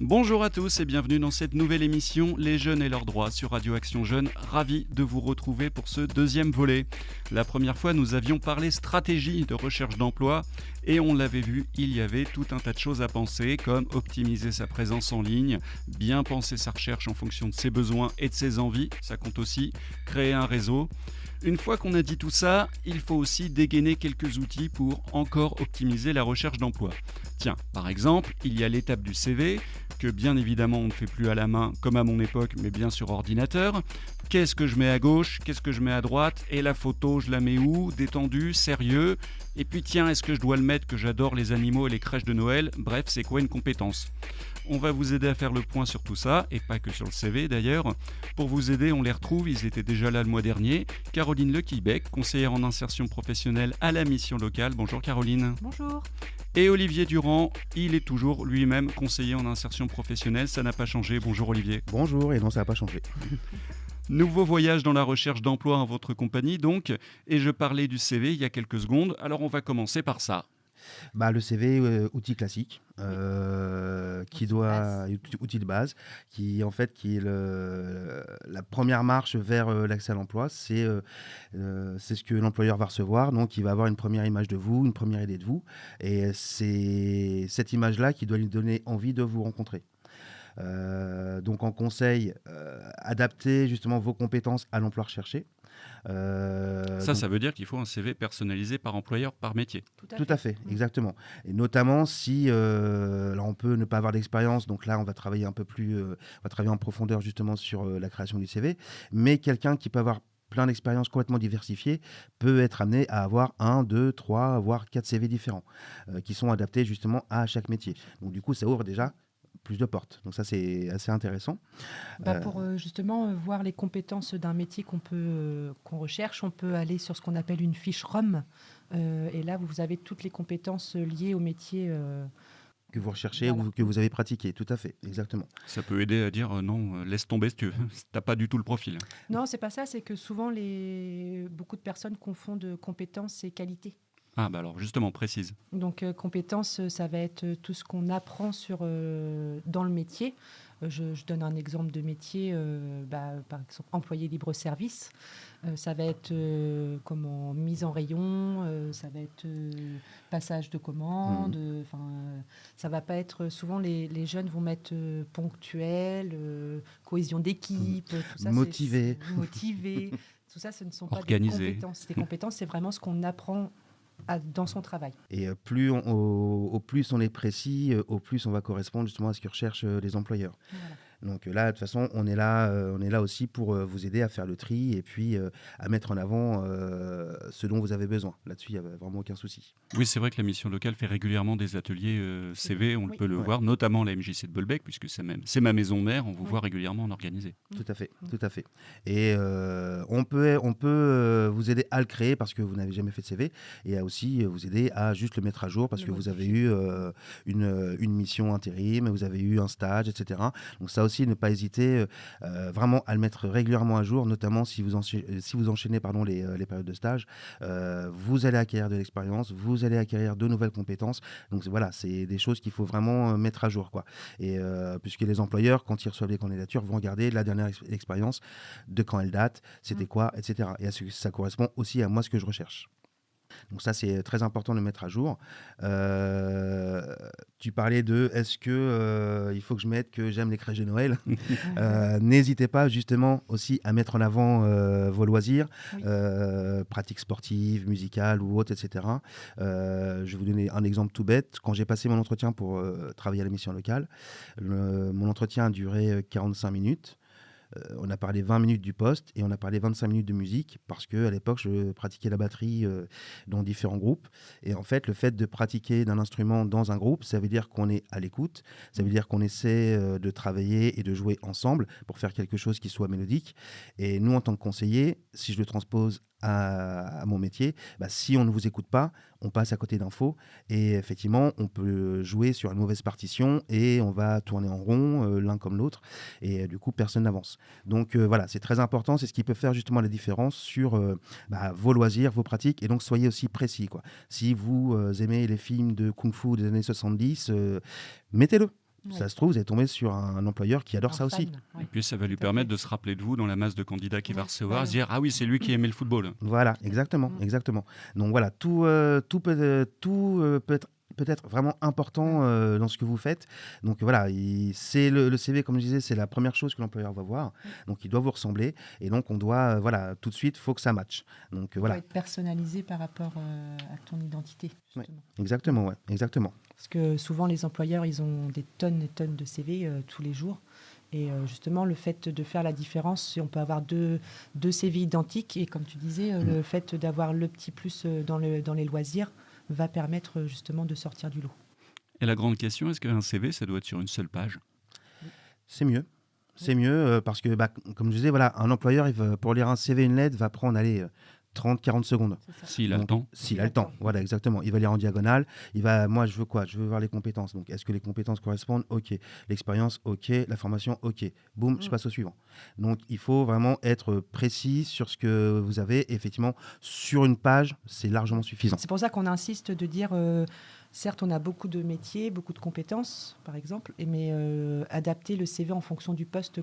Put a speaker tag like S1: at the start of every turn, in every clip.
S1: Bonjour à tous et bienvenue dans cette nouvelle émission Les Jeunes et leurs droits sur Radio Action Jeune. Ravi de vous retrouver pour ce deuxième volet. La première fois, nous avions parlé stratégie de recherche d'emploi et on l'avait vu, il y avait tout un tas de choses à penser comme optimiser sa présence en ligne, bien penser sa recherche en fonction de ses besoins et de ses envies, ça compte aussi, créer un réseau. Une fois qu'on a dit tout ça, il faut aussi dégainer quelques outils pour encore optimiser la recherche d'emploi. Tiens, par exemple, il y a l'étape du CV, que bien évidemment on ne fait plus à la main comme à mon époque, mais bien sur ordinateur. Qu'est-ce que je mets à gauche, qu'est-ce que je mets à droite, et la photo je la mets où, détendu, sérieux, et puis tiens, est-ce que je dois le mettre que j'adore les animaux et les crèches de Noël, bref, c'est quoi une compétence ? On va vous aider à faire le point sur tout ça, et pas que sur le CV d'ailleurs. Pour vous aider, on les retrouve, ils étaient déjà là le mois dernier. Caroline Lequillebec, conseillère en insertion professionnelle à la mission locale. Bonjour Caroline.
S2: Bonjour.
S1: Et Olivier Durand, il est toujours lui-même conseiller en insertion professionnelle, ça n'a pas changé. Bonjour Olivier.
S3: Bonjour, et non, ça n'a pas changé.
S1: Nouveau voyage dans la recherche d'emploi en votre compagnie donc, et je parlais du CV il y a quelques secondes, alors on va commencer par ça.
S3: Le CV, outil classique, outil de base, qui en fait qui est la première marche vers l'accès à l'emploi. C'est ce que l'employeur va recevoir. Donc, il va avoir une première image de vous, une première idée de vous, et c'est cette image-là qui doit lui donner envie de vous rencontrer. Donc, en conseil, adaptez justement vos compétences à l'emploi recherché.
S1: Ça veut dire qu'il faut un CV personnalisé par employeur, par métier.
S3: Tout à fait, exactement. Et notamment si là on peut ne pas avoir d'expérience, donc là on va travailler un peu plus, on va travailler en profondeur justement sur la création du CV. Mais quelqu'un qui peut avoir plein d'expériences complètement diversifiées peut être amené à avoir 1, 2, 3, voire 4 CV différents qui sont adaptés justement à chaque métier. Donc du coup ça ouvre déjà plus de portes. Donc ça, c'est assez intéressant.
S2: Pour justement voir les compétences d'un métier qu'on recherche, on peut aller sur ce qu'on appelle une fiche ROM. Et là, vous avez toutes les compétences liées au métier.
S3: Que vous recherchez
S2: voilà.
S3: ou que vous avez pratiqué. Tout à fait, exactement.
S1: Ça peut aider à dire non, laisse tomber si tu n'as pas du tout le profil.
S2: Non, c'est pas ça. C'est que souvent, beaucoup de personnes confondent compétences et qualité.
S1: Ah alors justement, précise.
S2: Donc compétences, ça va être tout ce qu'on apprend dans le métier. Je donne un exemple de métier, par exemple employé libre-service. Ça va être comment mise en rayon, ça va être passage de commande. Ça va pas être souvent les jeunes vont mettre ponctuel, cohésion d'équipe, tout ça.
S3: Motivé.
S2: Motivé. Tout ça, ce ne sont pas
S1: organisé.
S2: des compétences. Les compétences, c'est vraiment ce qu'on apprend dans son travail.
S3: Et au plus on est précis, au plus on va correspondre justement à ce que recherchent les employeurs.
S2: Voilà.
S3: Donc là, de toute façon, on est là aussi pour vous aider à faire le tri et puis à mettre en avant ce dont vous avez besoin. Là-dessus, il n'y a vraiment aucun souci.
S1: Oui, c'est vrai que la mission locale fait régulièrement des ateliers CV, on peut le voir, notamment la MJC de Bolbec, puisque c'est ma maison mère, on vous voit régulièrement en organiser.
S3: Tout à fait, tout à fait. Et on peut vous aider à le créer parce que vous n'avez jamais fait de CV et à aussi vous aider à juste le mettre à jour parce que vous avez eu une mission intérim, vous avez eu un stage, etc. Donc ça aussi, ne pas hésiter vraiment à le mettre régulièrement à jour, notamment si vous enchaînez les périodes de stage. Vous allez acquérir de l'expérience, vous allez acquérir de nouvelles compétences. Donc voilà, c'est des choses qu'il faut vraiment mettre à jour, quoi. Et puisque les employeurs, quand ils reçoivent les candidatures, vont regarder la dernière expérience, de quand elle date, c'était quoi, etc. Et ça correspond aussi à moi ce que je recherche. Donc ça, c'est très important de le mettre à jour. Tu parlais de est-ce que il faut que je mette que j'aime les crèches de Noël. N'hésitez pas justement aussi à mettre en avant vos loisirs, pratiques sportives, musicales ou autres, etc. Je vais vous donner un exemple tout bête. Quand j'ai passé mon entretien pour travailler à la mission locale, mon entretien a duré 45 minutes. On a parlé 20 minutes du poste et on a parlé 25 minutes de musique parce qu'à l'époque, je pratiquais la batterie dans différents groupes. Et en fait, le fait de pratiquer d'un instrument dans un groupe, ça veut dire qu'on est à l'écoute, ça veut dire qu'on essaie de travailler et de jouer ensemble pour faire quelque chose qui soit mélodique. Et nous, en tant que conseillers, si je le transpose à mon métier, si on ne vous écoute pas, on passe à côté d'infos et effectivement, on peut jouer sur une mauvaise partition et on va tourner en rond l'un comme l'autre et du coup, personne n'avance. Donc voilà, c'est très important, c'est ce qui peut faire justement la différence sur vos loisirs, vos pratiques et donc soyez aussi précis, quoi. Si vous aimez les films de Kung Fu des années 70, mettez-le. Ça se trouve, vous allez tomber sur un employeur qui adore ça aussi.
S1: Et puis ça va lui permettre de se rappeler de vous dans la masse de candidats qu'il va recevoir, se dire ah oui, c'est lui qui aimait le football.
S3: Voilà, exactement. Donc voilà, tout peut être vraiment important dans ce que vous faites. Donc voilà, c'est le CV, comme je disais, c'est la première chose que l'employeur va voir. Donc il doit vous ressembler. Et donc on doit, tout de suite, il faut que ça matche. Donc
S2: Il doit être personnalisé par rapport à ton identité.
S3: Exactement.
S2: Parce que souvent, les employeurs, ils ont des tonnes et tonnes de CV tous les jours. Et justement, le fait de faire la différence, si on peut avoir deux CV identiques, et comme tu disais, le fait d'avoir le petit plus dans les loisirs va permettre justement de sortir du lot.
S1: Et la grande question, est-ce qu'un CV, ça doit être sur une seule page ?
S3: C'est mieux. C'est mieux parce que, comme je disais, voilà, un employeur, pour lire un CV, une lettre, va prendre 30-40 secondes.
S1: S'il a le temps.
S3: S'il a le temps, voilà, exactement. Il va lire en diagonale. Moi, je veux quoi ? Je veux voir les compétences. Donc, est-ce que les compétences correspondent ? OK. L'expérience, OK. La formation, OK. Boum, je passe au suivant. Donc, il faut vraiment être précis sur ce que vous avez. Effectivement, sur une page, c'est largement suffisant.
S2: C'est pour ça qu'on insiste de dire... certes, on a beaucoup de métiers, beaucoup de compétences, par exemple, mais adapter le CV en fonction du poste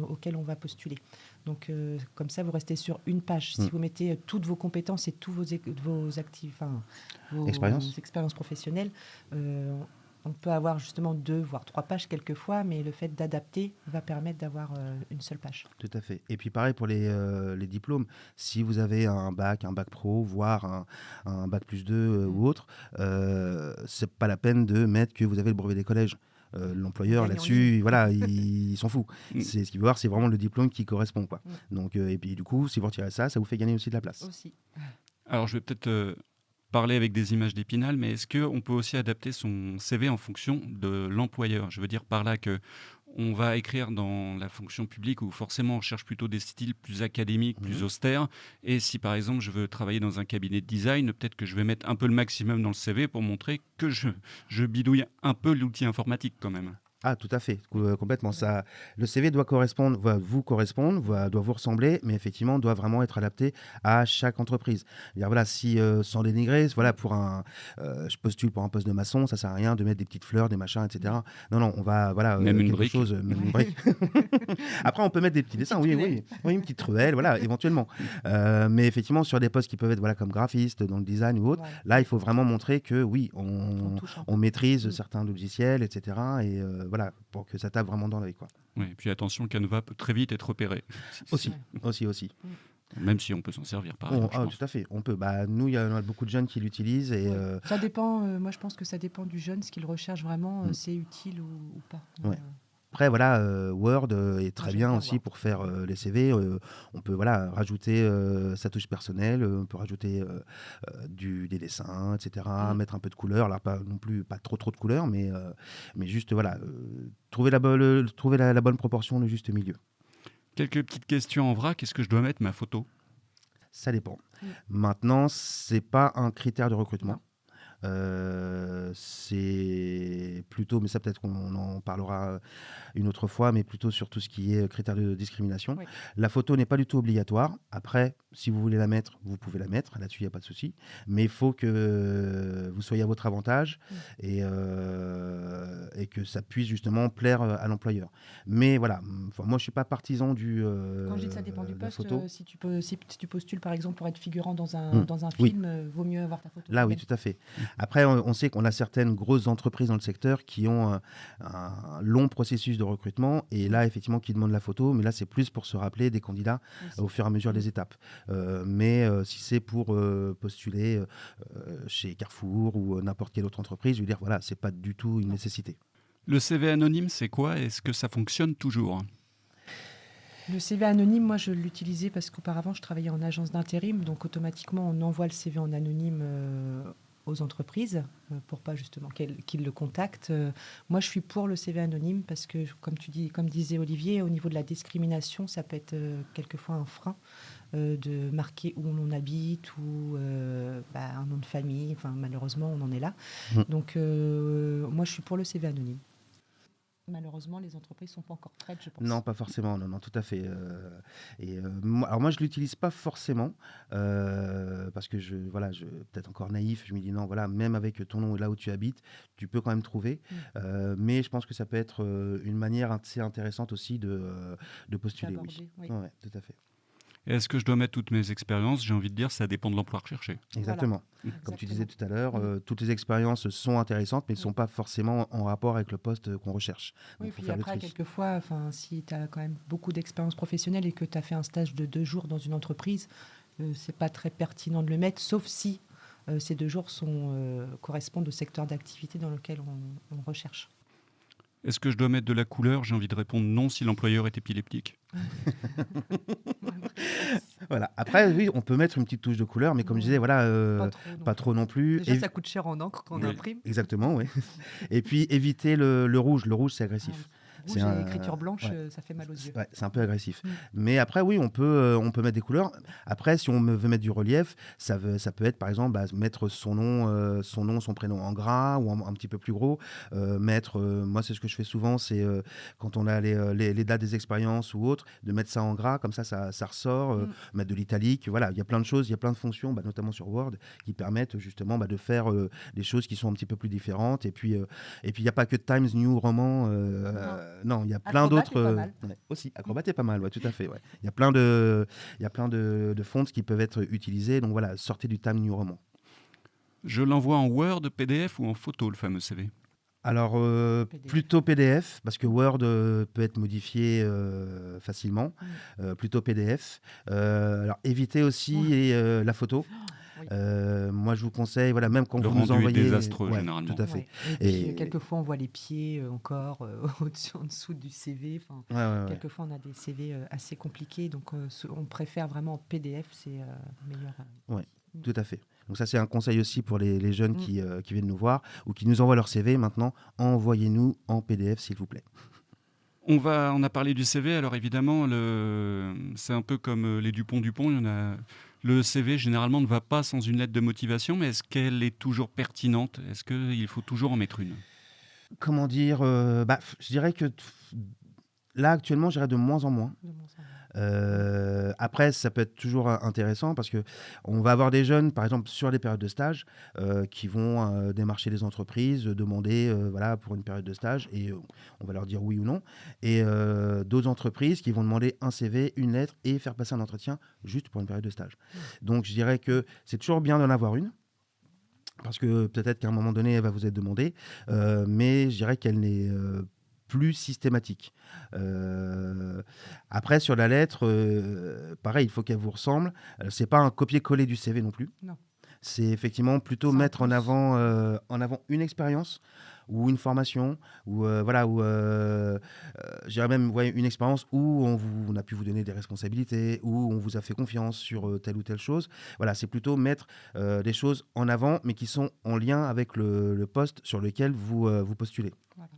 S2: auquel on va postuler. Donc, comme ça, vous restez sur une page. Si vous mettez toutes vos compétences et tous vos expériences professionnelles, on peut avoir justement 2, voire 3 pages quelquefois, mais le fait d'adapter va permettre d'avoir une seule page.
S3: Tout à fait. Et puis pareil pour les diplômes. Si vous avez un bac pro, voire un bac +2 ou autre, c'est pas la peine de mettre que vous avez le brevet des collèges. L'employeur là-dessus, voilà, il s'en fout. C'est ce qu'il veut voir, c'est vraiment le diplôme qui correspond, quoi. Donc, et puis du coup, si vous retirez ça, ça vous fait gagner aussi de la place.
S2: Aussi.
S1: Alors, je vais peut-être parler avec des images d'Épinal, mais est-ce qu'on peut aussi adapter son CV en fonction de l'employeur ? Je veux dire par là que on va écrire dans la fonction publique où forcément on cherche plutôt des styles plus académiques, plus austères. Et si par exemple je veux travailler dans un cabinet de design, peut-être que je vais mettre un peu le maximum dans le CV pour montrer que je bidouille un peu l'outil informatique quand même.
S3: Ah, tout à fait, complètement. Ça, le CV doit vous correspondre, doit vous ressembler, mais effectivement, doit vraiment être adapté à chaque entreprise. C'est-à-dire, voilà, si, sans dénigrer, voilà, je postule pour un poste de maçon, ça sert à rien de mettre des petites fleurs, des machins, etc. Non, on va, voilà,
S1: même une
S3: quelque
S1: brique.
S3: chose, même une brique. Après, on peut mettre des petits dessins, oui, une petite truelle, voilà, éventuellement. Mais effectivement, sur des postes qui peuvent être, voilà, comme graphiste, dans le design ou autre, là, il faut vraiment montrer que, oui, on maîtrise certains logiciels, etc. Et voilà, pour que ça tape vraiment dans l'œil, quoi.
S1: Oui, et puis attention, Canva peut très vite être repéré.
S3: Aussi.
S1: Même si on peut s'en servir, par exemple.
S3: Tout à fait, on peut. Nous, il y a beaucoup de jeunes qui l'utilisent. Et,
S2: ça dépend, moi je pense que ça dépend du jeune, ce qu'il recherche vraiment, c'est utile ou pas.
S3: Ouais. Après, voilà, Word est très bien aussi pour faire les CV. On peut rajouter sa touche personnelle, on peut rajouter des dessins, etc. Mettre un peu de couleur. Alors, pas trop de couleur, mais juste, trouver la bonne proportion, le juste milieu.
S1: Quelques petites questions en vrac. Est-ce que je dois mettre ma photo ?
S3: Ça dépend. Maintenant, c'est pas un critère de recrutement. C'est plutôt, mais ça peut-être qu'on en parlera une autre fois, mais plutôt sur tout ce qui est critères de discrimination. Oui. La photo n'est pas du tout obligatoire. Après, si vous voulez la mettre, vous pouvez la mettre. Là-dessus, il n'y a pas de souci. Mais il faut que vous soyez à votre avantage et que ça puisse justement plaire à l'employeur. Mais voilà, moi, je ne suis pas partisan du
S2: Quand je dis que ça dépend du poste, si tu postules par exemple pour être figurant dans un film, vaut mieux avoir ta photo.
S3: Là, oui, tout à fait. Après, on sait qu'on a certaines grosses entreprises dans le secteur qui ont un long processus de recrutement et là, effectivement, qui demandent la photo. Mais là, c'est plus pour se rappeler des candidats au fur et à mesure des étapes. Mais si c'est pour postuler chez Carrefour ou n'importe quelle autre entreprise, je veux dire, voilà, c'est pas du tout une nécessité.
S1: Le CV anonyme, c'est quoi ? Est-ce que ça fonctionne toujours ?
S2: Le CV anonyme, moi, je l'utilisais parce qu'auparavant, je travaillais en agence d'intérim. Donc, automatiquement, on envoie le CV en anonyme aux entreprises pour pas justement qu'ils le contactent. Moi, je suis pour le CV anonyme parce que, comme disait Olivier, au niveau de la discrimination, ça peut être quelquefois un frein de marquer où on habite ou un nom de famille. Enfin, malheureusement, on en est là. Donc, moi, je suis pour le CV anonyme. Malheureusement, les entreprises ne sont pas encore prêtes, je pense.
S3: Non, pas forcément, non, non, tout à fait. Alors moi, je ne l'utilise pas forcément, parce que peut-être encore naïf, je me dis non, voilà, même avec ton nom et là où tu habites, tu peux quand même trouver. Mais je pense que ça peut être une manière assez intéressante aussi de postuler, oui.
S2: D'aborder, oui.
S3: Ouais, tout à fait.
S1: Est-ce que je dois mettre toutes mes expériences? J'ai envie de dire, ça dépend de l'emploi recherché.
S3: Exactement.
S2: Voilà.
S3: Comme tu
S2: Exactement.
S3: disais tout à l'heure, toutes les expériences sont intéressantes, mais ne sont pas forcément en rapport avec le poste qu'on recherche.
S2: Oui,
S3: Donc, faut
S2: puis
S3: faire le
S2: après,
S3: tri.
S2: quelquefois, si tu as quand même beaucoup d'expérience professionnelle et que tu as fait un stage de 2 jours dans une entreprise, c'est pas très pertinent de le mettre, sauf si ces 2 jours correspondent au secteur d'activité dans lequel on recherche.
S1: Est-ce que je dois mettre de la couleur? J'ai envie de répondre non si l'employeur est épileptique.
S3: Voilà. Après, oui, on peut mettre une petite touche de couleur, mais comme je disais, voilà, pas trop non plus.
S2: Déjà, ça coûte cher en encre quand on
S1: Oui.
S2: imprime.
S3: Exactement, oui. Et puis éviter le rouge. Le rouge, c'est agressif.
S2: Rouge
S3: C'est
S2: et
S3: un-
S2: écriture blanche,
S3: ouais.
S2: ça fait mal aux yeux.
S3: Ouais, c'est un peu agressif. Mais après, oui, on peut mettre des couleurs. Après, si on veut mettre du relief, ça peut être, par exemple, mettre son nom, son prénom en gras ou un petit peu plus gros. Moi, c'est ce que je fais souvent, c'est quand on a les dates des expériences ou autres, de mettre ça en gras, comme ça ressort, mettre de l'italique. Voilà, il y a plein de choses, il y a plein de fonctions, notamment sur Word, qui permettent justement de faire des choses qui sont un petit peu plus différentes. Et puis, il n'y a pas que Times New Roman. Non, il y a plein
S2: Acrobat
S3: d'autres.
S2: est pas mal.
S3: Ouais, aussi, Acrobat est pas mal, ouais, tout à fait. Ouais. Il y a plein de fonts qui peuvent être utilisés. Donc voilà, sortez du Times New Roman.
S1: Je l'envoie en Word, PDF ou en photo, le fameux CV?
S3: Alors,
S2: PDF.
S3: plutôt PDF, parce que Word peut être modifié facilement. Plutôt PDF. Alors, évitez aussi la photo.
S2: Oui.
S3: Moi, je vous conseille, voilà, même quand
S1: Le
S3: vous nous
S1: rendu est
S3: envoyez.
S1: désastreux,
S3: Ouais,
S1: généralement.
S3: tout à fait.
S2: Ouais. Et puis,
S3: Et-
S2: quelquefois, on voit les pieds encore au-dessus, en dessous du CV. Enfin,
S3: Ouais, ouais, ouais.
S2: quelquefois, on a des CV assez compliqués. Donc, on préfère vraiment en PDF. C'est meilleur.
S3: Tout à fait. Donc ça, c'est un conseil aussi pour les jeunes qui viennent nous voir ou qui nous envoient leur CV maintenant. Envoyez-nous en PDF, s'il vous plaît.
S1: On a parlé du CV, alors évidemment, c'est un peu comme les Dupont. Le CV, généralement, ne va pas sans une lettre de motivation, mais est-ce qu'elle est toujours pertinente? Est-ce qu'il faut toujours en mettre une?
S3: Comment dire je dirais que là, actuellement, je dirais de moins en moins. Après, ça peut être toujours intéressant parce que on va avoir des jeunes, par exemple, sur les périodes de stage, qui vont démarcher des entreprises, demander voilà, pour une période de stage, et on va leur dire oui ou non. Et d'autres entreprises qui vont demander un CV, une lettre et faire passer un entretien juste pour une période de stage. Donc, je dirais que c'est toujours bien d'en avoir une. Parce que peut-être qu'à un moment donné, elle va vous être demandée, mais je dirais qu'elle n'est plus systématique. Après, sur la lettre, pareil, il faut qu'elle vous ressemble. C'est pas un copier-coller du CV non plus.
S2: Non.
S3: C'est effectivement plutôt
S2: C'est un
S3: mettre en
S2: plus.
S3: avant une expérience ou une formation, ou je dirais même une expérience où on a pu vous donner des responsabilités, où on vous a fait confiance sur telle ou telle chose. Voilà, c'est plutôt mettre des choses en avant, mais qui sont en lien avec le poste sur lequel vous postulez.
S2: Voilà.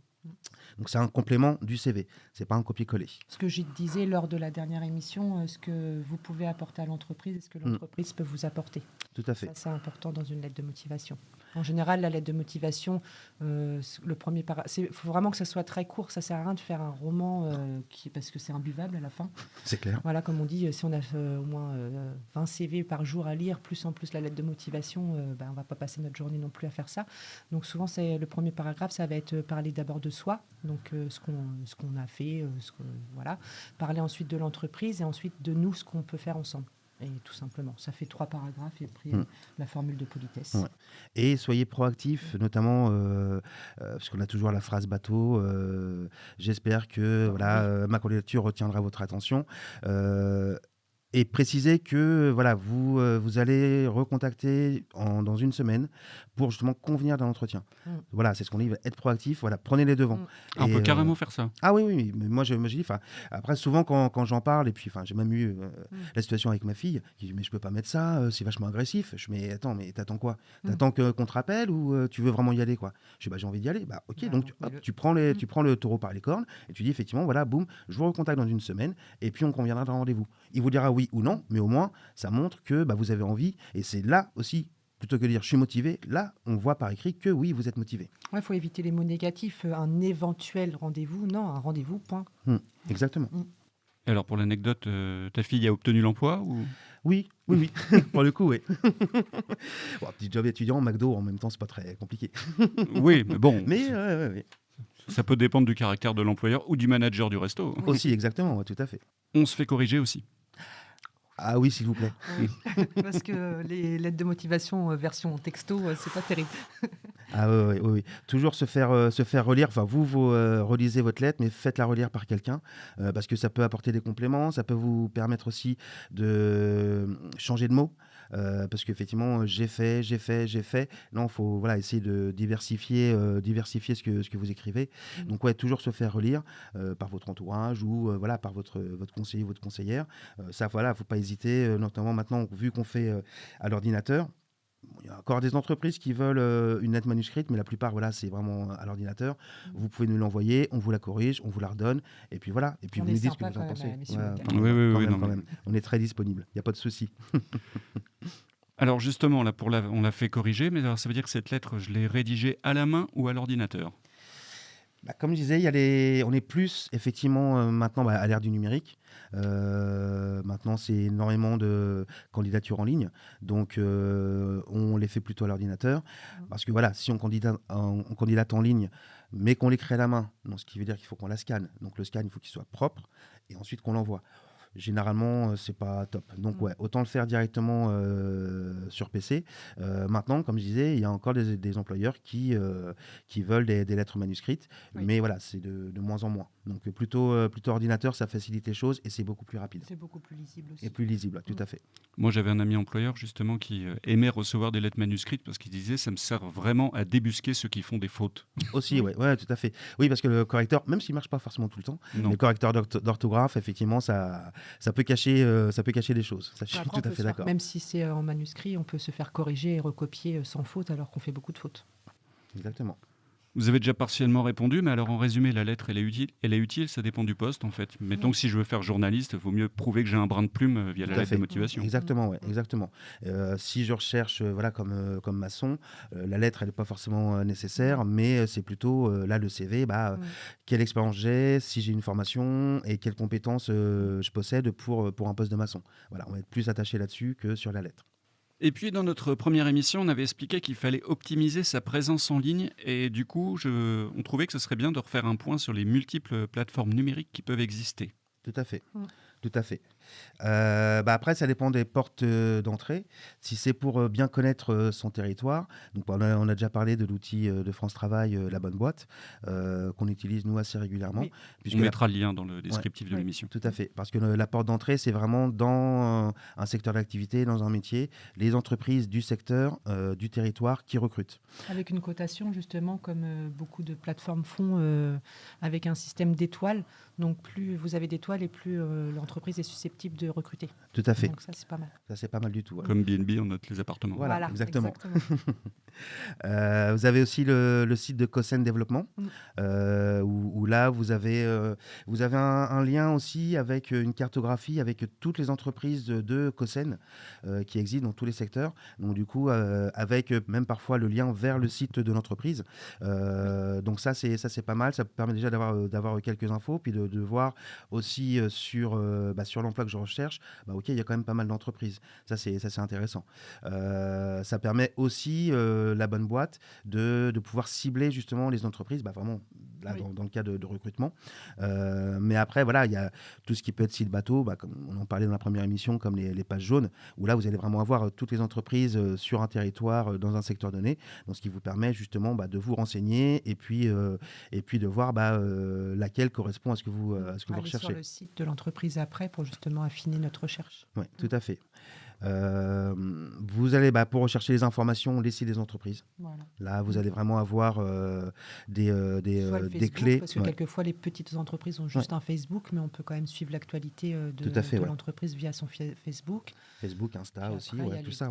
S3: Donc c'est un complément du CV, c'est pas un copier-coller.
S2: Ce que je disais lors de la dernière émission, ce que vous pouvez apporter à l'entreprise et ce que l'entreprise peut vous apporter.
S3: Tout à fait.
S2: Ça, c'est important dans une lettre de motivation. En général, la lettre de motivation, le premier il faut vraiment que ça soit très court. Ça sert à rien de faire un roman parce que c'est imbuvable à la fin.
S3: C'est clair.
S2: Voilà, comme on dit, si on a au moins 20 CV par jour à lire, plus en plus la lettre de motivation, on ne va pas passer notre journée non plus à faire ça. Donc souvent, c'est le premier paragraphe, ça va être parler d'abord de soi, donc ce qu'on a fait, voilà. Parler ensuite de l'entreprise et ensuite de nous, ce qu'on peut faire ensemble. Et tout simplement, ça fait 3 paragraphes et après la formule de politesse.
S3: Ouais. Et soyez proactifs, notamment parce qu'on a toujours la phrase bateau. J'espère que ma candidature retiendra votre attention. Et précisez que voilà, vous allez recontacter dans une semaine pour justement convenir d'un entretien. Voilà, c'est ce qu'on dit, être proactif. Voilà, prenez les devants.
S1: On peut carrément faire ça.
S3: Ah oui, mais moi je dis, après souvent quand j'en parle, et puis j'ai même eu la situation avec ma fille qui dit mais je peux pas mettre ça, c'est vachement agressif. Je dis mais attends, mais t'attends quoi? T'attends qu'on te rappelle ou tu veux vraiment y aller quoi? Je dis j'ai envie d'y aller. Ok, donc tu prends le taureau par les cornes et tu dis effectivement voilà, boum, je vous recontacte dans une semaine et puis on conviendra d'un rendez-vous. Il vous dira oui ou non, mais au moins ça montre que vous avez envie, et c'est là aussi plutôt que de dire je suis motivé, là, on voit par écrit que oui, vous êtes motivé.
S2: Il faut éviter les mots négatifs. Un éventuel rendez-vous, non, un rendez-vous, point.
S3: Exactement.
S1: Et alors, pour l'anecdote, ta fille a obtenu l'emploi ou...
S3: Oui. Pour le coup, oui. Bon, petit job étudiant, McDo, en même temps, c'est pas très compliqué.
S1: Oui, mais bon,
S3: Mais ouais.
S1: ça peut dépendre du caractère de l'employeur ou du manager du resto.
S3: Aussi, exactement, ouais, tout à fait.
S1: On se fait corriger aussi.
S3: Ah oui, s'il vous plaît.
S2: Oui. Parce que les lettres de motivation version texto, c'est pas terrible.
S3: Ah oui. Toujours se faire relire. Enfin, vous relisez votre lettre, mais faites-la relire par quelqu'un, parce que ça peut apporter des compléments. Ça peut vous permettre aussi de changer de mots, parce qu'effectivement, j'ai fait. Non, il faut essayer de diversifier ce que vous écrivez. Donc ouais, toujours se faire relire par votre entourage ou par votre conseiller, votre conseillère. Ça, faut pas hésiter. Notamment maintenant, vu qu'on fait à l'ordinateur. Il y a encore des entreprises qui veulent une lettre manuscrite, mais la plupart, c'est vraiment à l'ordinateur. Vous pouvez nous l'envoyer, on vous la corrige, on vous la redonne, et puis voilà. Et puis vous nous dites ce que vous en pensez.
S1: Oui,
S3: Quand même. On est très disponible, il n'y a pas de souci.
S1: Alors justement, là, on l'a fait corriger, mais alors, ça veut dire que cette lettre, je l'ai rédigée à la main ou à l'ordinateur ?
S3: Comme je disais, on est plus effectivement maintenant à l'ère du numérique. Maintenant, c'est énormément de candidatures en ligne. Donc, on les fait plutôt à l'ordinateur. Parce que si on candidate en ligne, mais qu'on l'écrit à la main, donc, ce qui veut dire qu'il faut qu'on la scanne. Donc, le scan, il faut qu'il soit propre et ensuite qu'on l'envoie. Généralement, c'est pas top. Donc, autant le faire directement sur PC. Maintenant, comme je disais, il y a encore des employeurs qui veulent des lettres manuscrites, mais c'est de moins en moins. Donc, plutôt ordinateur, ça facilite les choses et c'est beaucoup plus rapide.
S2: C'est beaucoup plus lisible aussi.
S3: Et plus lisible, tout à fait.
S1: Moi, j'avais un ami employeur, justement, qui aimait recevoir des lettres manuscrites parce qu'il disait « ça me sert vraiment à débusquer ceux qui font des fautes ».
S3: Aussi, oui, tout à fait. Oui, parce que le correcteur, même s'il ne marche pas forcément tout le temps, le correcteur d'orthographe, effectivement, ça peut cacher des choses. Ça, je suis tout à fait d'accord.
S2: Même si c'est en manuscrit, on peut se faire corriger et recopier sans faute alors qu'on fait beaucoup de fautes.
S3: Exactement.
S1: Vous avez déjà partiellement répondu, mais alors en résumé, la lettre, elle est utile, ça dépend du poste en fait. Mettons que si je veux faire journaliste, il vaut mieux prouver que j'ai un brin de plume via la lettre de motivation.
S3: Exactement, exactement. Si je recherche comme maçon, la lettre, elle n'est pas forcément nécessaire, mais c'est plutôt là le CV, quelle expérience j'ai, si j'ai une formation et quelles compétences je possède pour un poste de maçon. Voilà, on va être plus attaché là-dessus que sur la lettre.
S1: Et puis dans notre première émission, on avait expliqué qu'il fallait optimiser sa présence en ligne et du coup, on trouvait que ce serait bien de refaire un point sur les multiples plateformes numériques qui peuvent exister.
S3: Tout à fait. Tout à fait. Après, ça dépend des portes d'entrée. Si c'est pour bien connaître son territoire, donc on a déjà parlé de l'outil de France Travail, la bonne boîte, qu'on utilise nous assez régulièrement.
S2: Oui.
S1: On mettra le lien dans le descriptif de l'émission.
S3: Tout à fait, parce que la porte d'entrée, c'est vraiment dans un secteur d'activité, dans un métier, les entreprises du secteur, du territoire qui recrutent.
S2: Avec une cotation, justement, comme beaucoup de plateformes font, avec un système d'étoiles. Donc, plus vous avez d'étoiles et plus l'entreprise est susceptible de recruter.
S3: Tout à fait.
S2: Donc, ça, c'est pas mal.
S3: Ça, c'est pas mal du tout.
S1: Comme B&B, on note les appartements.
S3: Voilà, exactement. Vous avez aussi le site de Cosen Développement, où là, vous avez un lien aussi avec une cartographie avec toutes les entreprises de Cosen qui existent dans tous les secteurs. Donc, du coup, avec même parfois le lien vers le site de l'entreprise. Donc, ça, c'est pas mal. Ça permet déjà d'avoir quelques infos, puis de voir aussi sur l'emploi que je recherche, ok, il y a quand même pas mal d'entreprises. Ça, c'est intéressant. Ça permet aussi, la bonne boîte, de pouvoir cibler justement les entreprises, vraiment là, dans le cas de recrutement. Mais après, il y a tout ce qui peut être site bateau, comme on en parlait dans la première émission, comme les pages jaunes, où là, vous allez vraiment avoir toutes les entreprises sur un territoire, dans un secteur donné. Donc, ce qui vous permet justement de vous renseigner et puis de voir laquelle correspond à ce que vous recherchez.
S2: Sur le site de l'entreprise après pour justement affiner notre recherche.
S3: Oui, tout à fait. Vous allez, pour rechercher les informations, les sites des entreprises. Voilà. Là, vous allez vraiment avoir des clés.
S2: Parce que quelquefois, les petites entreprises ont juste un Facebook, mais on peut quand même suivre l'actualité de l'entreprise via son Facebook.
S3: Facebook, Insta aussi,
S2: après,
S3: tout ça.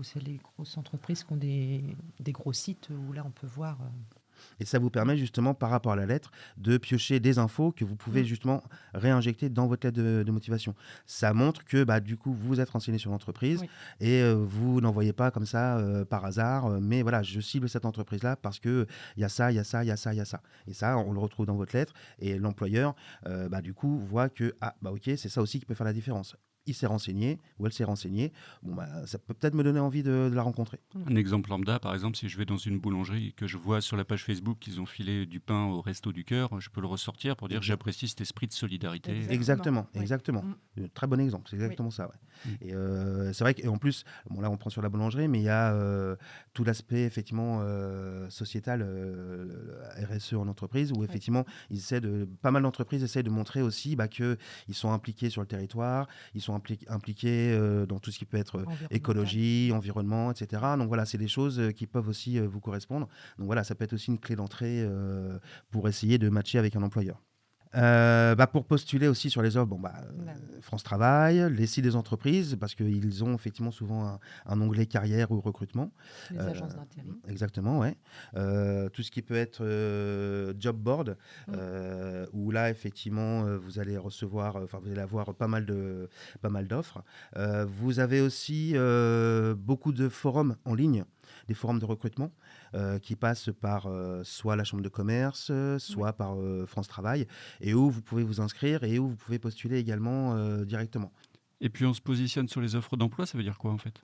S2: C'est les grosses entreprises qui ont des gros sites où là, on peut voir.
S3: Et ça vous permet justement, par rapport à la lettre, de piocher des infos que vous pouvez justement réinjecter dans votre lettre de motivation. Ça montre que du coup, vous vous êtes renseigné sur l'entreprise et vous n'envoyez pas comme ça par hasard, mais voilà, je cible cette entreprise-là parce qu'il y a ça, il y a ça, il y a ça, il y a ça. Et ça, on le retrouve dans votre lettre et l'employeur, du coup, voit que, ok, c'est ça aussi qui peut faire la différence. Il s'est renseigné ou elle s'est renseignée, ça peut peut-être me donner envie de la rencontrer.
S1: Un exemple lambda, par exemple, si je vais dans une boulangerie et que je vois sur la page Facebook qu'ils ont filé du pain au Resto du Cœur, je peux le ressortir pour dire j'apprécie cet esprit de solidarité.
S3: Exactement.
S1: Ouais.
S3: Très bon exemple, c'est exactement ça. Ouais. Et c'est vrai qu'en plus, là on prend sur la boulangerie, mais il y a tout l'aspect effectivement sociétal, RSE en entreprise, où effectivement pas mal d'entreprises essaient de montrer aussi qu'ils sont impliqués sur le territoire, ils sont impliqués dans tout ce qui peut être écologie, environnement, etc. Donc voilà, c'est des choses qui peuvent aussi vous correspondre. Donc voilà, ça peut être aussi une clé d'entrée pour essayer de matcher avec un employeur. Pour postuler aussi sur les offres, France Travail, les sites des entreprises, parce qu'ils ont effectivement souvent un onglet carrière ou recrutement.
S2: Les agences d'intérim.
S3: Exactement, ouais. Tout ce qui peut être job board, où là effectivement vous allez vous allez avoir pas mal d'offres. Vous avez aussi beaucoup de forums en ligne, des forums de recrutement qui passent par soit la Chambre de commerce, soit par France Travail, et où vous pouvez vous inscrire et où vous pouvez postuler également directement.
S1: Et puis on se positionne sur les offres d'emploi, ça veut dire quoi en fait ?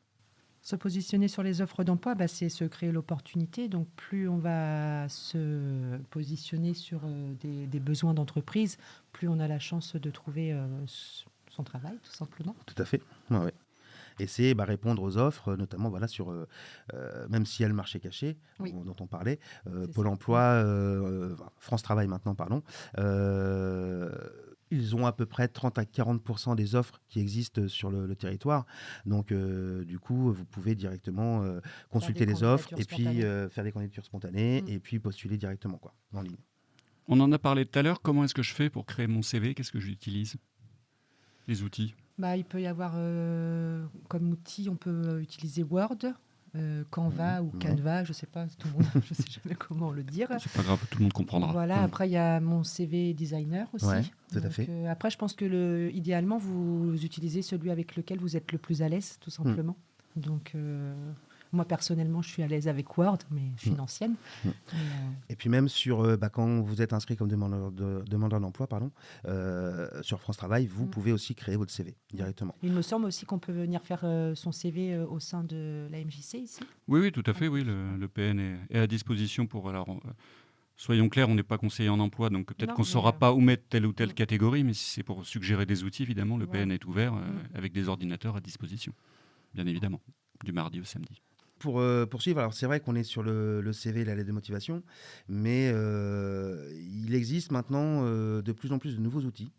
S2: Se positionner sur les offres d'emploi, c'est se créer l'opportunité. Donc plus on va se positionner sur des besoins d'entreprise, plus on a la chance de trouver son travail, tout simplement.
S3: Tout à fait, ouais. Et c'est répondre aux offres, notamment sur, même s'il y a le marché caché dont on parlait, Pôle emploi, France Travail maintenant, pardon, ils ont à peu près 30 à 40% des offres qui existent sur le territoire. Donc, du coup, vous pouvez directement consulter les offres et puis faire des candidatures spontanées et puis postuler directement en ligne.
S1: On en a parlé tout à l'heure. Comment est-ce que je fais pour créer mon CV ? Qu'est-ce que j'utilise ? Les outils ?
S2: Il peut y avoir comme outil, on peut utiliser Word, Canva ou Canva, je ne sais pas, je sais jamais comment le dire.
S1: C'est pas grave, tout le monde comprendra.
S2: Voilà, après il y a mon CV designer aussi.
S3: Ouais, tout à fait.
S2: Après, je pense que idéalement, vous utilisez celui avec lequel vous êtes le plus à l'aise, tout simplement. Donc, moi, personnellement, je suis à l'aise avec Word, mais je suis une ancienne.
S3: Et puis même quand vous êtes inscrit comme demandeur d'emploi, sur France Travail, vous pouvez aussi créer votre CV directement.
S2: Il me semble aussi qu'on peut venir faire son CV au sein de la MJC ici.
S1: Oui, tout à fait. Oui, le PN est à disposition pour... soyons clairs, on n'est pas conseiller en emploi, donc peut-être qu'on ne saura pas où mettre telle ou telle catégorie, mais si c'est pour suggérer des outils, évidemment, le PN est ouvert avec des ordinateurs à disposition, bien évidemment, du mardi au samedi.
S3: Pour poursuivre, alors c'est vrai qu'on est sur le CV, la lettre de motivation, mais il existe maintenant de plus en plus de nouveaux outils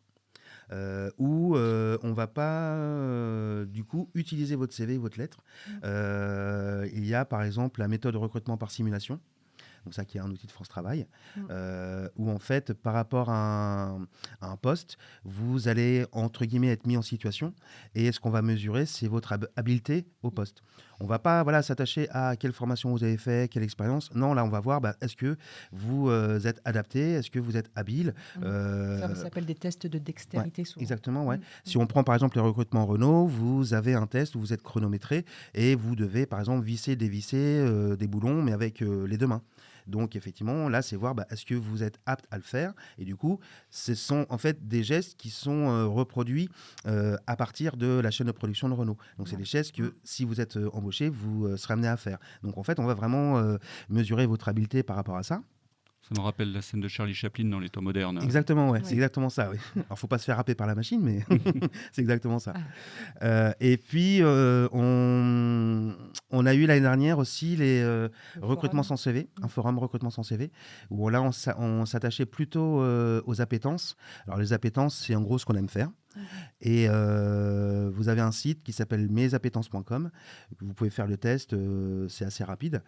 S3: où on ne va pas du coup utiliser votre CV, votre lettre. Il y a par exemple la méthode de recrutement par simulation. Donc ça qui est un outil de France Travail, où en fait, par rapport à un poste, vous allez, entre guillemets, être mis en situation. Et ce qu'on va mesurer, c'est votre habileté au poste. On ne va pas s'attacher à quelle formation vous avez fait, quelle expérience. Non, là, on va voir, est-ce que vous êtes adapté, est-ce que vous êtes habile.
S2: Ça s'appelle des tests de dextérité souvent.
S3: Exactement, ouais. Si on prend par exemple les recrutements Renault, vous avez un test où vous êtes chronométré et vous devez par exemple visser, dévisser des boulons, mais avec les deux mains. Donc effectivement, là, c'est voir est-ce que vous êtes apte à le faire. Et du coup, ce sont en fait des gestes qui sont reproduits à partir de la chaîne de production de Renault. Donc c'est des gestes que si vous êtes embauché, vous serez amené à faire. Donc en fait, on va vraiment mesurer votre habileté par rapport à ça.
S1: Ça me rappelle la scène de Charlie Chaplin dans Les Temps modernes.
S3: Exactement, ouais. C'est exactement ça. Oui. Alors, il ne faut pas se faire happer par la machine, mais c'est exactement ça. Et puis, on a eu l'année dernière aussi les recrutements sans CV, un forum recrutement sans CV, où là, on s'attachait plutôt aux appétences. Alors, les appétences, c'est en gros ce qu'on aime faire. Et vous avez un site qui s'appelle mesappétences.com. Vous pouvez faire le test, c'est assez rapide.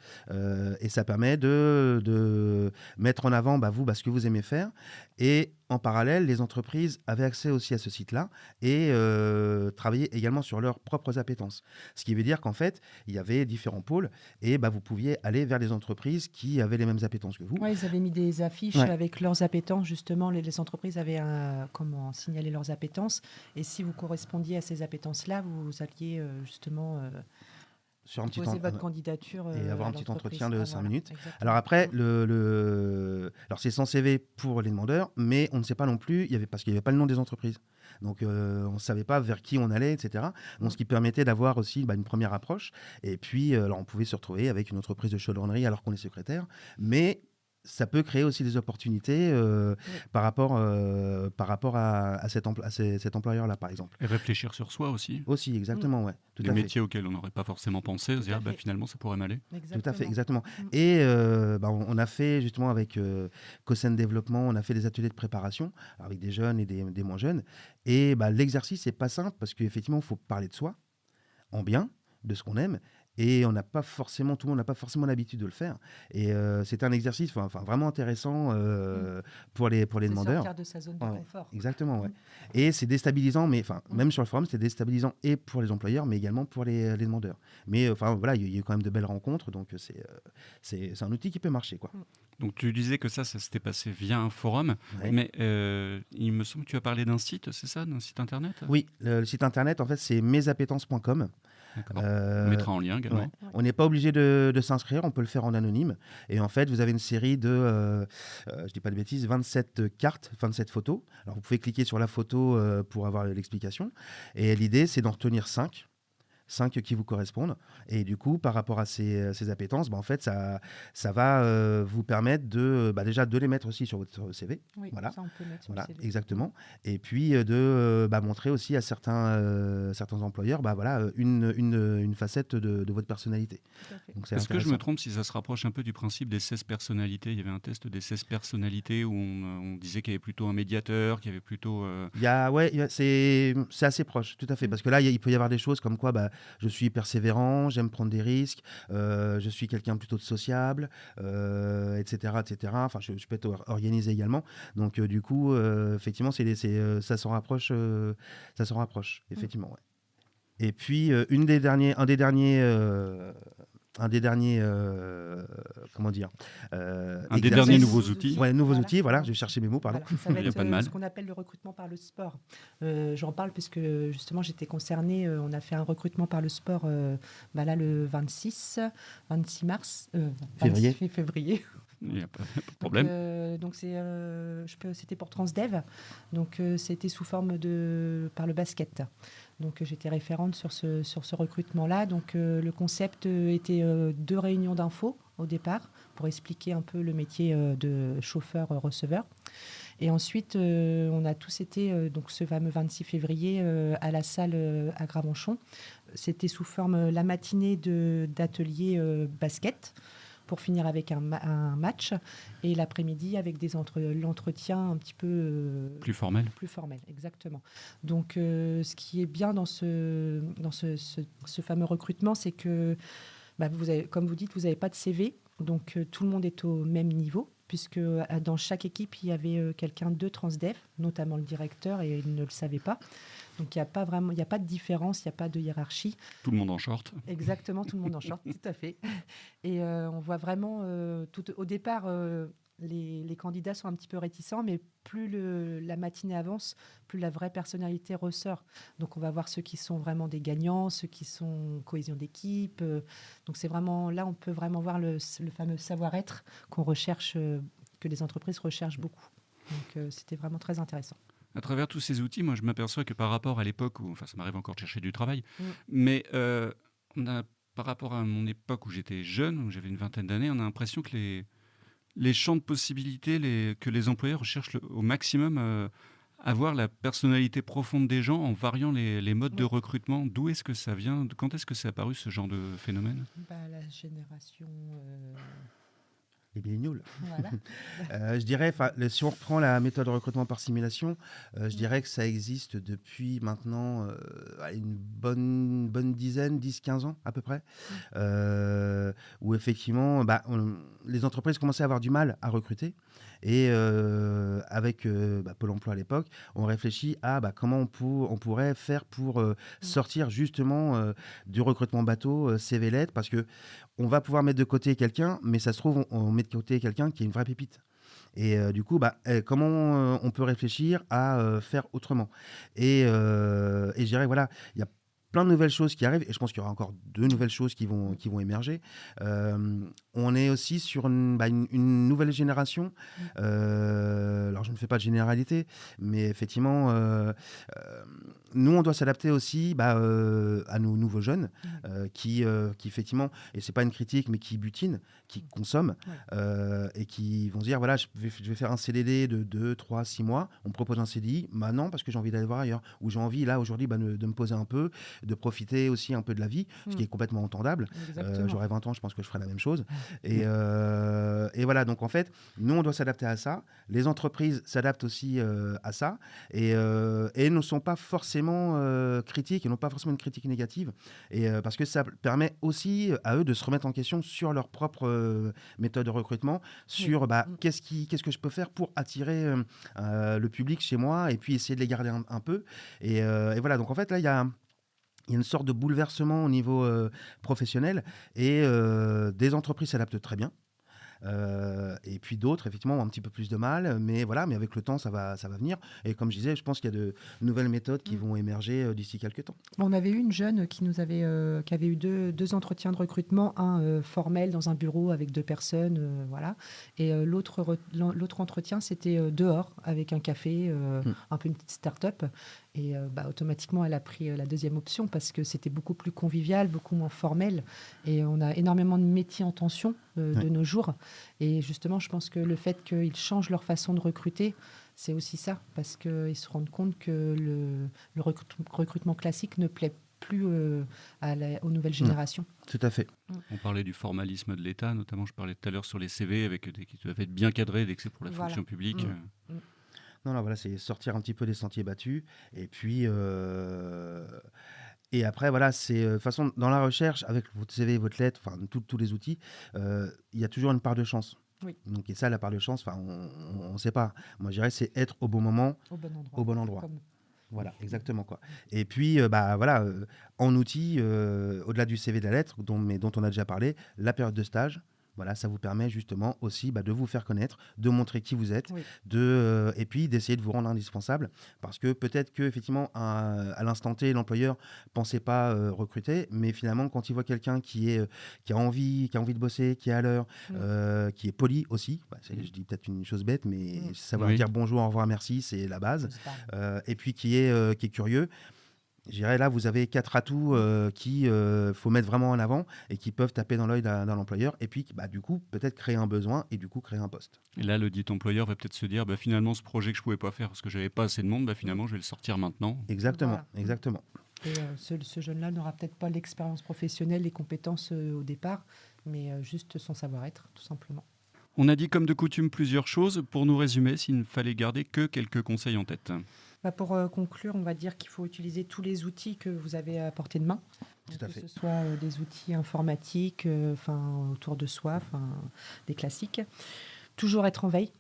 S3: Et ça permet de mettre en avant ce que vous aimez faire. Et en parallèle, les entreprises avaient accès aussi à ce site-là et travaillaient également sur leurs propres appétences. Ce qui veut dire qu'en fait, il y avait différents pôles et vous pouviez aller vers les entreprises qui avaient les mêmes appétences que vous.
S2: Ouais, ils avaient mis des affiches avec leurs appétences. Justement, les entreprises avaient comment signaler leurs appétences. Et si vous correspondiez à ces appétences-là, vous alliez justement
S3: sur un petit
S2: poser votre candidature
S3: et avoir un petit entretien de 5 minutes.
S2: Exactement.
S3: Alors après, alors c'est sans CV pour les demandeurs, mais on ne sait pas non plus, parce qu'il n'y avait pas le nom des entreprises. Donc on ne savait pas vers qui on allait, etc. Donc, ce qui permettait d'avoir aussi une première approche. Et puis, alors, on pouvait se retrouver avec une entreprise de chaudronnerie alors qu'on est secrétaire. Mais ça peut créer aussi des opportunités par rapport à cet employeur-là, par exemple.
S1: Et réfléchir sur soi aussi.
S3: Aussi, exactement, ouais.
S1: Les métiers auxquels on n'aurait pas forcément pensé, se dire finalement ça pourrait m'aller.
S3: Tout à fait, exactement. Et on a fait justement avec Cosen Développement, on a fait des ateliers de préparation avec des jeunes et des moins jeunes. Et l'exercice n'est pas simple parce qu'effectivement, il faut parler de soi, en bien, de ce qu'on aime. Et tout le monde n'a pas forcément l'habitude de le faire. Et c'est un exercice vraiment intéressant pour les demandeurs.
S2: Sortir de sa zone de confort.
S3: Exactement, ouais. Et c'est déstabilisant, mais même sur le forum, c'est déstabilisant et pour les employeurs, mais également pour les demandeurs. Mais voilà, il y a eu quand même de belles rencontres, donc c'est un outil qui peut marcher, quoi.
S1: Donc tu disais que ça s'était passé via un forum, mais il me semble que tu as parlé d'un site, c'est ça, d'un site internet ?
S3: Oui, le site internet, en fait, c'est mesappétences.com.
S1: On mettra en lien également.
S3: Ouais. On n'est pas obligé de s'inscrire, on peut le faire en anonyme. Et en fait, vous avez une série de, je dis pas de bêtises, 27 cartes, 27 photos. Alors, vous pouvez cliquer sur la photo pour avoir l'explication. Et l'idée, c'est d'en retenir 5 qui vous correspondent. Et du coup, par rapport à ces appétences, en fait, ça va vous permettre déjà de les mettre aussi sur votre CV.
S2: Oui,
S3: voilà.
S2: Ça, on peut mettre sur
S3: voilà,
S2: le CV.
S3: exactement. Et puis de montrer aussi à certains employeurs une facette de votre personnalité.
S1: Donc, est-ce que je me trompe si ça se rapproche un peu du principe des 16 personnalités ? Il y avait un test des 16 personnalités où on disait qu'il y avait plutôt un médiateur, qu'il y avait plutôt...
S3: c'est assez proche, tout à fait. Parce que là, il peut y avoir des choses comme quoi... je suis persévérant, j'aime prendre des risques, je suis quelqu'un plutôt de sociable, etc., etc. Enfin, je peux être organisé également. Donc, du coup, effectivement, ça s'en rapproche, effectivement. Ouais. Et puis, un des derniers
S1: nouveaux outils.
S3: Ouais, nouveaux outils, voilà, je vais chercher mes mots, pardon.
S2: Voilà, ça va être ce qu'on appelle le recrutement par le sport. J'en parle parce que justement j'étais concernée, on a fait un recrutement par le sport le 26 mars, février.
S1: Il n'y a pas de problème.
S2: Donc c'était pour Transdev, donc c'était sous forme par le basket. Donc j'étais référente sur ce recrutement-là. Donc le concept était 2 réunions d'infos au départ pour expliquer un peu le métier de chauffeur-receveur. Et ensuite, on a tous été, donc ce fameux 26 février, à la salle à Gravenchon. C'était sous forme la matinée d'atelier basket, pour finir avec un match, et l'après-midi avec l'entretien un petit peu...
S1: plus formel.
S2: Plus formel, exactement. Donc, ce qui est bien dans ce fameux recrutement, c'est que, comme vous dites, vous n'avez pas de CV, donc tout le monde est au même niveau, puisque dans chaque équipe, il y avait quelqu'un de Transdev, notamment le directeur, et il ne le savait pas. Donc, il n'y a pas de différence, il n'y a pas de hiérarchie.
S1: Tout le monde en short.
S2: Exactement, tout le monde en short, tout à fait. Et on voit vraiment, au départ, les candidats sont un petit peu réticents, mais plus la matinée avance, plus la vraie personnalité ressort. Donc, on va voir ceux qui sont vraiment des gagnants, ceux qui sont cohésion d'équipe. Donc, c'est vraiment, là, on peut vraiment voir le fameux savoir-être qu'on recherche, que les entreprises recherchent beaucoup. Donc, c'était vraiment très intéressant.
S1: À travers tous ces outils, moi, je m'aperçois que par rapport à l'époque où, ça m'arrive encore de chercher du travail, mais par rapport à mon époque où j'étais jeune, où j'avais une vingtaine d'années, on a l'impression que les champs de possibilités, que les employeurs recherchent au maximum, avoir la personnalité profonde des gens en variant les modes de recrutement. D'où est-ce que ça vient ? Quand est-ce que c'est apparu ce genre de phénomène ?
S2: La génération...
S3: Les milléniaux.
S2: Voilà.
S3: Je dirais, si on reprend la méthode de recrutement par simulation, je dirais que ça existe depuis maintenant une bonne dizaine, 10-15 ans à peu près, où effectivement, les entreprises commençaient à avoir du mal à recruter. Et avec Pôle emploi à l'époque, on réfléchit à comment on pourrait faire pour sortir justement du recrutement bateau, CV lettres, parce que on va pouvoir mettre de côté quelqu'un, mais ça se trouve, on met de côté quelqu'un qui est une vraie pépite. Et du coup, comment on peut réfléchir à faire autrement. Et je dirais, voilà, il y a plein de nouvelles choses qui arrivent, et je pense qu'il y aura encore de nouvelles choses qui vont émerger. On est aussi sur une nouvelle génération. Alors, je ne fais pas de généralité, mais effectivement, nous, on doit s'adapter aussi à nos nouveaux jeunes qui effectivement, et c'est pas une critique, mais qui butinent, qui consomment, et qui vont se dire, voilà, je vais faire un CDD de 2, 3, 6 mois, on me propose un CDI, non, parce que j'ai envie d'aller voir ailleurs, ou j'ai envie, là, aujourd'hui, de me poser un peu, de profiter aussi un peu de la vie, ce qui est complètement entendable. J'aurais 20 ans, je pense que je ferais la même chose. Et voilà, donc en fait, nous, on doit s'adapter à ça. Les entreprises s'adaptent aussi à ça, et ne sont pas forcément critiques, et n'ont pas forcément une critique négative, et parce que ça permet aussi à eux de se remettre en question sur leur propre méthode de recrutement, sur qu'est-ce que je peux faire pour attirer le public chez moi, et puis essayer de les garder un peu. Et voilà, donc en fait, là, il y a une sorte de bouleversement au niveau professionnel, et des entreprises s'adaptent très bien. Et puis d'autres, effectivement, ont un petit peu plus de mal, mais voilà, mais avec le temps, ça va venir. Et comme je disais, je pense qu'il y a de nouvelles méthodes qui vont émerger d'ici quelques temps.
S2: On avait eu une jeune qui avait eu deux entretiens de recrutement, un formel dans un bureau avec 2 personnes, voilà. Et l'autre entretien, c'était dehors avec un café, un peu une petite start-up. Et automatiquement, elle a pris la deuxième option parce que c'était beaucoup plus convivial, beaucoup moins formel. Et on a énormément de métiers en tension de nos jours. Et justement, je pense que le fait qu'ils changent leur façon de recruter, c'est aussi ça. Parce qu'ils se rendent compte que le recrutement classique ne plaît plus aux nouvelles générations.
S3: Tout à fait.
S1: On parlait du formalisme de l'État, notamment je parlais tout à l'heure sur les CV qui doivent être bien cadrés dès que c'est pour la fonction publique.
S3: Non, voilà, c'est sortir un petit peu des sentiers battus. Et puis, et après, voilà, c'est de toute façon, dans la recherche, avec votre CV, votre lettre, enfin, tous les outils, il y a toujours une part de chance.
S2: Oui.
S3: Donc, et ça, la part de chance, on ne sait pas. Moi, je dirais, c'est être au bon moment, au bon endroit.
S2: Comme...
S3: Voilà, exactement, quoi. Et puis, voilà, en outil, au-delà du CV de la lettre, dont on a déjà parlé, la période de stage. Voilà, ça vous permet justement aussi de vous faire connaître, de montrer qui vous êtes, et puis d'essayer de vous rendre indispensable. Parce que peut-être qu'effectivement, à l'instant T, l'employeur ne pensait pas recruter, mais finalement, quand il voit quelqu'un qui a envie de bosser, qui est à l'heure, qui est poli aussi, je dis peut-être une chose bête, mais savoir dire bonjour, au revoir, merci, c'est la base. Et puis qui est curieux. Je dirais là, vous avez 4 atouts qu'il faut mettre vraiment en avant et qui peuvent taper dans l'œil d'un employeur, et puis du coup peut-être créer un besoin et du coup créer un poste.
S1: Et là, le dit employeur va peut-être se dire finalement ce projet que je ne pouvais pas faire parce que j'avais pas assez de monde, finalement je vais le sortir maintenant.
S3: Exactement,
S2: voilà.
S3: Exactement.
S2: Et ce jeune-là n'aura peut-être pas l'expérience professionnelle, les compétences au départ, mais juste son savoir-être, tout simplement.
S1: On a dit comme de coutume plusieurs choses. Pour nous résumer, s'il ne fallait garder que quelques conseils en tête.
S2: Pour conclure, on va dire qu'il faut utiliser tous les outils que vous avez à portée de main.
S3: Tout à fait.
S2: Que ce soit des outils informatiques, autour de soi, des classiques. Toujours être en veille.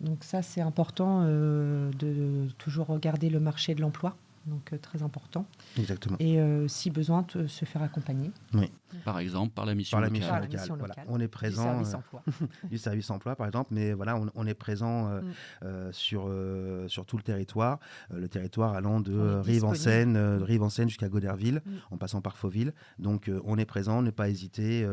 S2: Donc ça, c'est important de toujours regarder le marché de l'emploi. Donc très important.
S3: Exactement.
S2: Et si besoin, se faire accompagner.
S3: Oui.
S1: Par exemple, par la mission locale.
S3: Voilà. On est présent.
S2: Du service emploi.
S3: Du service emploi, par exemple. Mais voilà, on est présent sur tout le territoire. Le territoire allant de Rive-en-Seine jusqu'à Goderville, en passant par Fauville. Donc on est présent, ne pas hésiter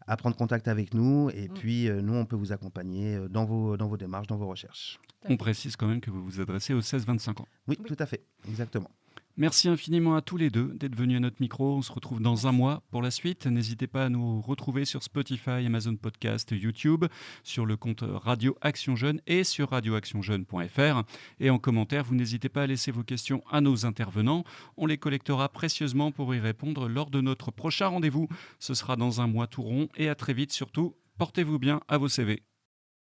S3: à prendre contact avec nous. Et puis nous, on peut vous accompagner dans vos démarches, dans vos recherches.
S1: On précise quand même que vous vous adressez aux 16-25 ans.
S3: Oui, tout à fait. Exactement.
S1: Merci infiniment à tous les deux d'être venus à notre micro. On se retrouve dans un mois pour la suite. N'hésitez pas à nous retrouver sur Spotify, Amazon Podcast, YouTube, sur le compte Radio Action Jeune et sur radioactionjeune.fr. Et en commentaire, vous n'hésitez pas à laisser vos questions à nos intervenants. On les collectera précieusement pour y répondre lors de notre prochain rendez-vous. Ce sera dans un mois tout rond. Et à très vite surtout. Portez-vous bien à vos CV.